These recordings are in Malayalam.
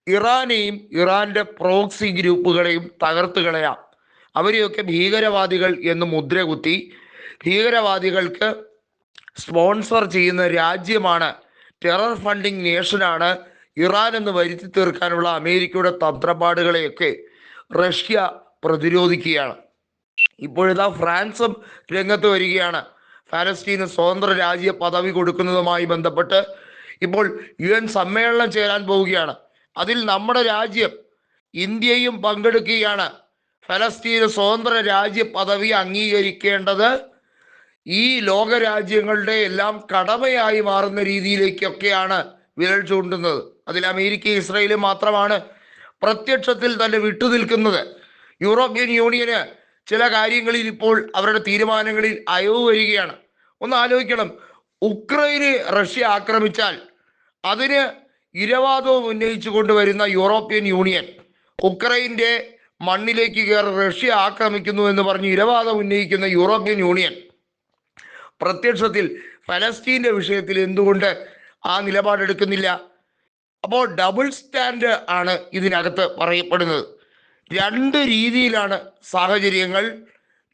ഇറാനെയും ഇറാന്റെ പ്രോക്സി ഗ്രൂപ്പുകളെയും തകർത്ത് കളയാം. അവരെയൊക്കെ ഭീകരവാദികൾ എന്ന് മുദ്രകുത്തി ഭീകരവാദികൾക്ക് സ്പോൺസർ ചെയ്യുന്ന രാജ്യമാണ്, ടെറർ ഫണ്ടിങ് നേഷനാണ് ഇറാൻ എന്ന് വരുത്തി തീർക്കാനുള്ള അമേരിക്കയുടെ തന്ത്രപ്പാടുകളെയൊക്കെ റഷ്യ പ്രതിരോധിക്കുകയാണ്. ഇപ്പോഴിതാ ഫ്രാൻസും രംഗത്ത് വരികയാണ്. ഫലസ്തീന് സ്വതന്ത്ര രാജ്യ പദവി കൊടുക്കുന്നതുമായി ബന്ധപ്പെട്ട് ഇപ്പോൾ UN സമ്മേളനം ചേരാൻ പോവുകയാണ്. അതിൽ നമ്മുടെ രാജ്യം ഇന്ത്യയും പങ്കെടുക്കുകയാണ്. ഫലസ്തീന് സ്വതന്ത്ര രാജ്യ പദവി അംഗീകരിക്കേണ്ടത് ഈ ലോകരാജ്യങ്ങളുടെ എല്ലാം കടമയായി മാറുന്ന രീതിയിലേക്കൊക്കെയാണ് വിരൽ ചൂണ്ടുന്നത്. അതിൽ അമേരിക്കയും ഇസ്രയേലും മാത്രമാണ് പ്രത്യക്ഷത്തിൽ തന്നെ വിട്ടുനിൽക്കുന്നത്. യൂറോപ്യൻ യൂണിയന് ചില കാര്യങ്ങളിൽ ഇപ്പോൾ അവരുടെ തീരുമാനങ്ങളിൽ അയവ് വരികയാണ്. ഒന്ന് ആലോചിക്കണം, ഉക്രൈന് റഷ്യ ആക്രമിച്ചാൽ അതിന് ഇരവാദവും ഉന്നയിച്ചു കൊണ്ടുവരുന്ന യൂറോപ്യൻ യൂണിയൻ ഉക്രൈൻ്റെ മണ്ണിലേക്ക് കയറി റഷ്യ ആക്രമിക്കുന്നു എന്ന് പറഞ്ഞ് ഇരവാദം ഉന്നയിക്കുന്ന യൂറോപ്യൻ യൂണിയൻ പ്രത്യക്ഷത്തിൽ ഫലസ്തീൻ്റെ വിഷയത്തിൽ എന്തുകൊണ്ട് ആ നിലപാടെടുക്കുന്നില്ല? അപ്പോൾ ഡബിൾ സ്റ്റാൻഡ് ആണ് ഇതിനകത്ത് പറയപ്പെടുന്നത്. രണ്ട് രീതിയിലാണ് സാഹചര്യങ്ങൾ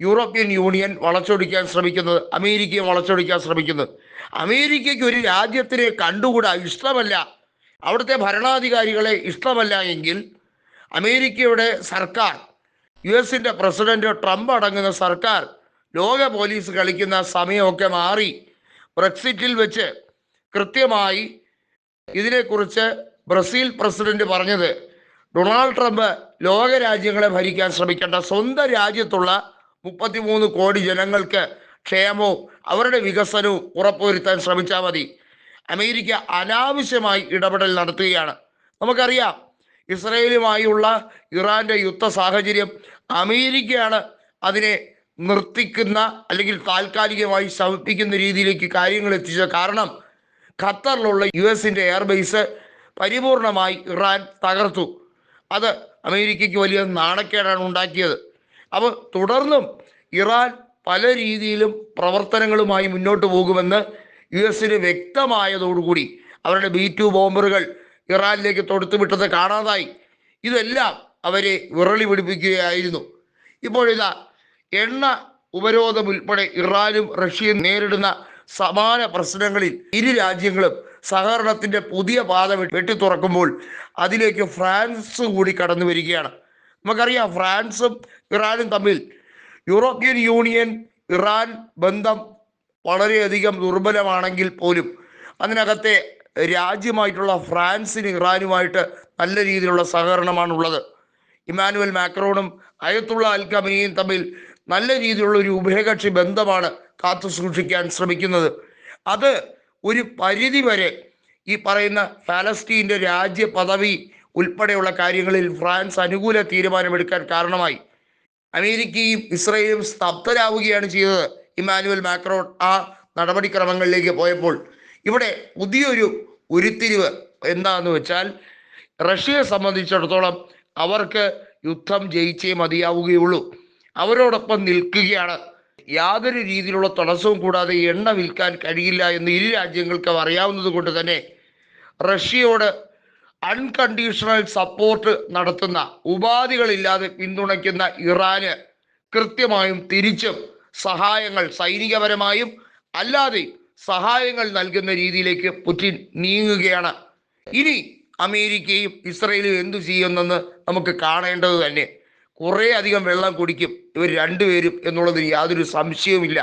യൂറോപ്യൻ യൂണിയൻ വളച്ചൊടിക്കാൻ ശ്രമിക്കുന്നത്, അമേരിക്കയും വളച്ചൊടിക്കാൻ ശ്രമിക്കുന്നത്. അമേരിക്കയ്ക്ക് ഒരു രാജ്യത്തിനെ കണ്ടുകൂടാ, ഇഷ്ടമല്ല, അവിടുത്തെ ഭരണാധികാരികളെ ഇഷ്ടമല്ല എങ്കിൽ അമേരിക്കയുടെ സർക്കാർ, US പ്രസിഡന്റ് ട്രംപ് അടങ്ങുന്ന സർക്കാർ ലോക പോലീസ് കളിക്കുന്ന സമയമൊക്കെ മാറി. ബ്രെക്സിറ്റിൽ വെച്ച് കൃത്യമായി ഇതിനെക്കുറിച്ച് ബ്രസീൽ പ്രസിഡന്റ് പറഞ്ഞത്, ഡൊണാൾഡ് ട്രംപ് ലോക രാജ്യങ്ങളെ ഭരിക്കാൻ ശ്രമിക്കേണ്ട, സ്വന്തം രാജ്യത്തുള്ള 33 കോടി ജനങ്ങൾക്ക് ക്ഷേമവും അവരുടെ വികസനവും ഉറപ്പുവരുത്താൻ ശ്രമിച്ചാൽ മതി. അമേരിക്ക അനാവശ്യമായി ഇടപെടൽ നടത്തുകയാണ്. നമുക്കറിയാം, ഇസ്രയേലുമായുള്ള ഇറാന്റെ യുദ്ധ സാഹചര്യം അമേരിക്കയാണ് അതിനെ നിർത്തിക്കുന്ന അല്ലെങ്കിൽ താൽക്കാലികമായി ശമിപ്പിക്കുന്ന രീതിയിലേക്ക് കാര്യങ്ങൾ എത്തിച്ചത്. കാരണം ഖത്തറിലുള്ള US എയർബേസ് പരിപൂർണമായി ഇറാൻ തകർത്തു. അത് അമേരിക്കയ്ക്ക് വലിയ നാണക്കേടാണ് ഉണ്ടാക്കിയത്. അപ്പോൾ തുടർന്നും ഇറാൻ പല രീതിയിലും പ്രവർത്തനങ്ങളുമായി മുന്നോട്ട് പോകുമെന്ന് US വ്യക്തമായതോടുകൂടി അവരുടെ B-2 ബോംബറുകൾ ഇറാനിലേക്ക് തൊടുത്തുവിട്ടത് കാണാതായി. ഇതെല്ലാം അവരെ വിറളി പിടിപ്പിക്കുകയായിരുന്നു. ഇപ്പോഴിതാ എണ്ണ ഉപരോധം ഉൾപ്പെടെ ഇറാനും റഷ്യയും നേരിടുന്ന സമാന പ്രശ്നങ്ങളിൽ ഇരു രാജ്യങ്ങളും സഹകരണത്തിന്റെ പുതിയ പാത വെട്ടിത്തുറക്കുമ്പോൾ അതിലേക്ക് ഫ്രാൻസ് കൂടി കടന്നു വരികയാണ്. നമുക്കറിയാം, ഫ്രാൻസും ഇറാനും തമ്മിൽ യൂറോപ്യൻ യൂണിയൻ ഇറാൻ ബന്ധം വളരെയധികം ദുർബലമാണെങ്കിൽ പോലും അതിനകത്തെ രാജ്യമായിട്ടുള്ള ഫ്രാൻസിന് ഇറാനുമായിട്ട് നല്ല രീതിയിലുള്ള സഹകരണമാണുള്ളത്. ഇമ്മാനുവൽ മാക്രോണും അയത്തുള്ള അൽ ഖമനിയും തമ്മിൽ നല്ല രീതിയിലുള്ള ഒരു ഉഭയകക്ഷി ബന്ധമാണ് കാത്തു സൂക്ഷിക്കാൻ ശ്രമിക്കുന്നത്. അത് ഒരു പരിധി വരെ ഈ പറയുന്ന ഫലസ്തീൻ്റെ രാജ്യ പദവി ഉൾപ്പെടെയുള്ള കാര്യങ്ങളിൽ ഫ്രാൻസ് അനുകൂല തീരുമാനമെടുക്കാൻ കാരണമായി. അമേരിക്കയും ഇസ്രയേലും സ്തബ്ധരാവുകയാണ് ചെയ്തത് ഇമ്മാനുവൽ മാക്രോൺ ആ നടപടിക്രമങ്ങളിലേക്ക് പോയപ്പോൾ. ഇവിടെ പുതിയൊരു ഉരുത്തിരിവ് എന്താണെന്ന് വെച്ചാൽ, റഷ്യയെ സംബന്ധിച്ചിടത്തോളം അവർക്ക് യുദ്ധം ജയിച്ചേ മതിയാവുകയുള്ളൂ, അവരോടൊപ്പം നിൽക്കുകയാണ്. യാതൊരു രീതിയിലുള്ള തടസ്സവും കൂടാതെ എണ്ണ വിൽക്കാൻ കഴിയില്ല എന്ന് ഇരു രാജ്യങ്ങൾക്കും അറിയാവുന്നത് കൊണ്ട് തന്നെ റഷ്യയോട് അൺകണ്ടീഷണൽ സപ്പോർട്ട് നടത്തുന്ന, ഉപാധികളില്ലാതെ പിന്തുണയ്ക്കുന്ന ഇറാന് കൃത്യമായും തിരിച്ചും സഹായങ്ങൾ, സൈനികപരമായും അല്ലാതെ സഹായങ്ങൾ നൽകുന്ന രീതിയിലേക്ക് പുടിൻ നീങ്ങുകയാണ്. ഇനി അമേരിക്കയും ഇസ്രയേലും എന്തു ചെയ്യുമെന്ന് നമുക്ക് കാണേണ്ടത് തന്നെ. കുറേ അധികം വെള്ളം കുടിക്കും ഇവർ രണ്ടുപേരും എന്നുള്ളതിന് യാതൊരു സംശയവുമില്ല.